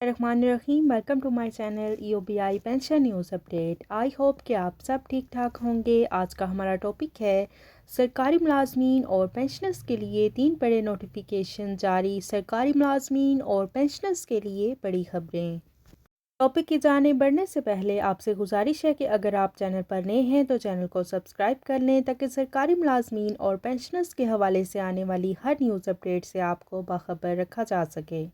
الرحمن الرحیم، welcome to my channel EOBI pension news update. I hope کہ آپ سب ٹھیک ٹھاک ہوں گے۔ آج کا ہمارا ٹاپک ہے سرکاری ملازمین اور پینشنرز کے لیے 3 بڑے نوٹیفیکیشن جاری۔ سرکاری ملازمین اور پینشنرز کے لیے بڑی خبریں۔ ٹاپک کی جانب بڑھنے سے پہلے آپ سے گزارش ہے کہ اگر آپ چینل پر نئے ہیں تو چینل کو سبسکرائب کر لیں تاکہ سرکاری ملازمین اور پینشنرز کے حوالے سے آنے والی ہر نیوز اپڈیٹ سے آپ کو باخبر رکھا جا سکے۔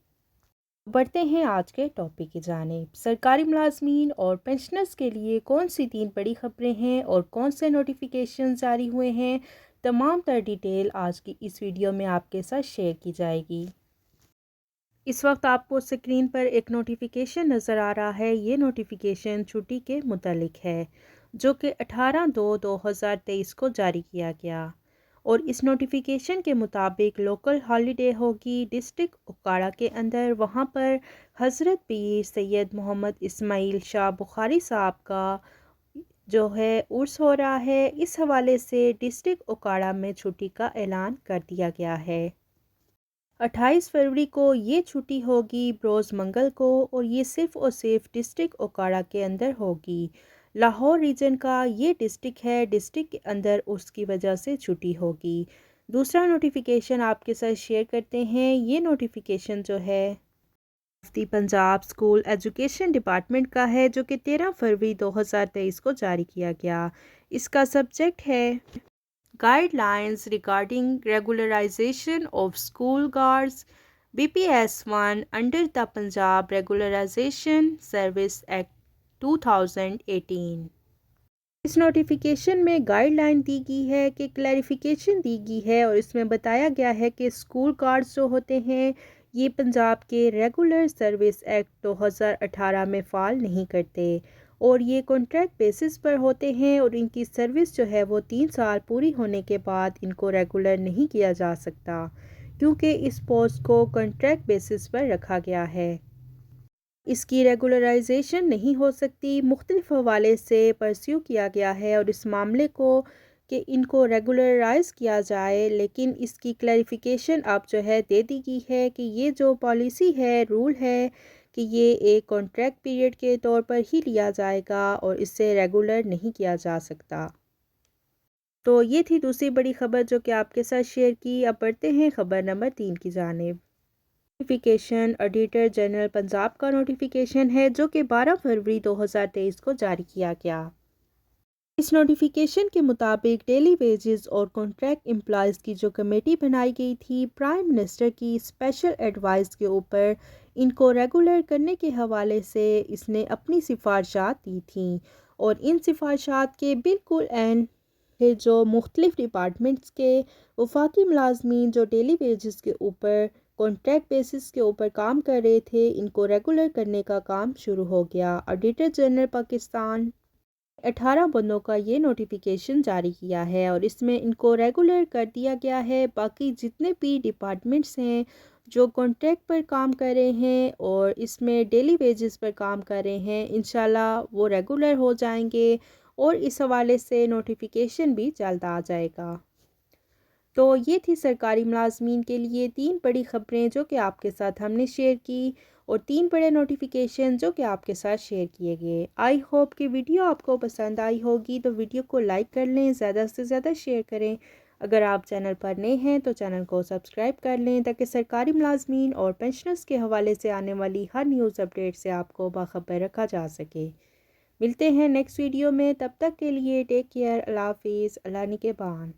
بڑھتے ہیں آج کے ٹاپک کی جانب۔ سرکاری ملازمین اور پینشنرز کے لیے کون سی 3 بڑی خبریں ہیں اور کون سے نوٹیفیکیشن جاری ہوئے ہیں، تمام تر ڈیٹیل آج کی اس ویڈیو میں آپ کے ساتھ شیئر کی جائے گی۔ اس وقت آپ کو اسکرین پر ایک نوٹیفیکیشن نظر آ رہا ہے۔ یہ نوٹیفیکیشن چھٹی کے متعلق ہے جو کہ 18/2/2023 کو جاری کیا گیا، اور اس نوٹیفیکیشن کے مطابق لوکل ہالیڈے ہوگی ڈسٹرکٹ اوکاڑہ کے اندر۔ وہاں پر حضرت پیر سید محمد اسماعیل شاہ بخاری صاحب کا جو ہے عرس ہو رہا ہے، اس حوالے سے ڈسٹرکٹ اوکاڑہ میں چھٹی کا اعلان کر دیا گیا ہے۔ 28 فروری کو یہ چھٹی ہوگی بروز منگل کو، اور یہ صرف اور صرف ڈسٹرکٹ اوکاڑہ کے اندر ہوگی۔ لاہور ریجن کا یہ ڈسٹرکٹ ہے، ڈسٹرکٹ کے اندر اس کی وجہ سے چھٹی ہوگی۔ دوسرا نوٹیفیکیشن آپ کے ساتھ شیئر کرتے ہیں۔ یہ نوٹیفیکیشن جو ہے مفتی پنجاب اسکول ایجوکیشن ڈپارٹمنٹ کا ہے جو کہ 13 فروری 2023 کو جاری کیا گیا۔ اس کا سبجیکٹ ہے guidelines regarding regularization of school guards BPS-1 under the Punjab regularization service act 2018۔ اس نوٹیفیکیشن میں گائیڈ لائن دی گئی ہے کہ کلیریفیکیشن دی گئی ہے، اور اس میں بتایا گیا ہے کہ اسکول گارڈز جو ہوتے ہیں یہ پنجاب کے ریگولر سروس ایکٹ 2018 میں فال نہیں کرتے، اور یہ کانٹریکٹ بیسس پر ہوتے ہیں، اور ان کی سروس جو ہے وہ 3 سال پوری ہونے کے بعد ان کو ریگولر نہیں کیا جا سکتا، کیونکہ اس پوسٹ کو کانٹریکٹ بیسس پر رکھا گیا ہے۔ اس کی ریگولرائزیشن نہیں ہو سکتی۔ مختلف حوالے سے پرسیو کیا گیا ہے اور اس معاملے کو کہ ان کو ریگولرائز کیا جائے، لیکن اس کی کلیریفیکیشن اب جو ہے دے دی گئی ہے کہ یہ جو پالیسی ہے، رول ہے کہ یہ ایک کانٹریکٹ پیریڈ کے طور پر ہی لیا جائے گا اور اس سے ریگولر نہیں کیا جا سکتا۔ تو یہ تھی دوسری بڑی خبر جو کہ آپ کے ساتھ شیئر کی۔ اب بڑھتے ہیں خبر نمبر 3 کی جانب۔ نوٹیفیکیشن آڈیٹر جنرل پنجاب کا نوٹیفیکیشن ہے جو کہ 12 فروری 2023 کو جاری کیا گیا۔ اس نوٹیفیکیشن کے مطابق ڈیلی ویجز اور کانٹریکٹ امپلائیز کی جو کمیٹی بنائی گئی تھی پرائم منسٹر کی اسپیشل ایڈوائز کے اوپر ان کو ریگولر کرنے کے حوالے سے اس نے اپنی سفارشات دی تھیں، اور ان سفارشات کے بالکل عین جو مختلف ڈپارٹمنٹس کے وفاقی ملازمین جو ڈیلی ویجز کے اوپر کانٹریکٹ بیسس کے اوپر کام کر رہے تھے، ان کو ریگولر کرنے کا کام شروع ہو گیا۔ آڈیٹر جنرل پاکستان 18 بندوں کا یہ نوٹیفیکیشن جاری کیا ہے، اور اس میں ان کو ریگولر کر دیا گیا ہے۔ باقی جتنے بھی ڈپارٹمنٹس ہیں جو کانٹریکٹ پر کام کر رہے ہیں اور اس میں ڈیلی ویجز پر کام کر رہے ہیں، انشاءاللہ وہ ریگولر ہو جائیں گے، اور اس حوالے سے نوٹیفیکیشن بھی جلد آ جائے گا۔ تو یہ تھی سرکاری ملازمین کے لیے 3 بڑی خبریں جو کہ آپ کے ساتھ ہم نے شیئر کی، اور 3 بڑے نوٹیفیکیشن جو کہ آپ کے ساتھ شیئر کیے گئے۔ آئی ہوپ کہ ویڈیو آپ کو پسند آئی ہوگی، تو ویڈیو کو لائک کر لیں، زیادہ سے زیادہ شیئر کریں۔ اگر آپ چینل پر نئے ہیں تو چینل کو سبسکرائب کر لیں تاکہ سرکاری ملازمین اور پینشنرز کے حوالے سے آنے والی ہر نیوز اپڈیٹ سے آپ کو باخبر رکھا جا سکے۔ ملتے ہیں نیکسٹ ویڈیو میں، تب تک کے لیے ٹیک کیئر، اللہ حافظ، اللہ نگہبان۔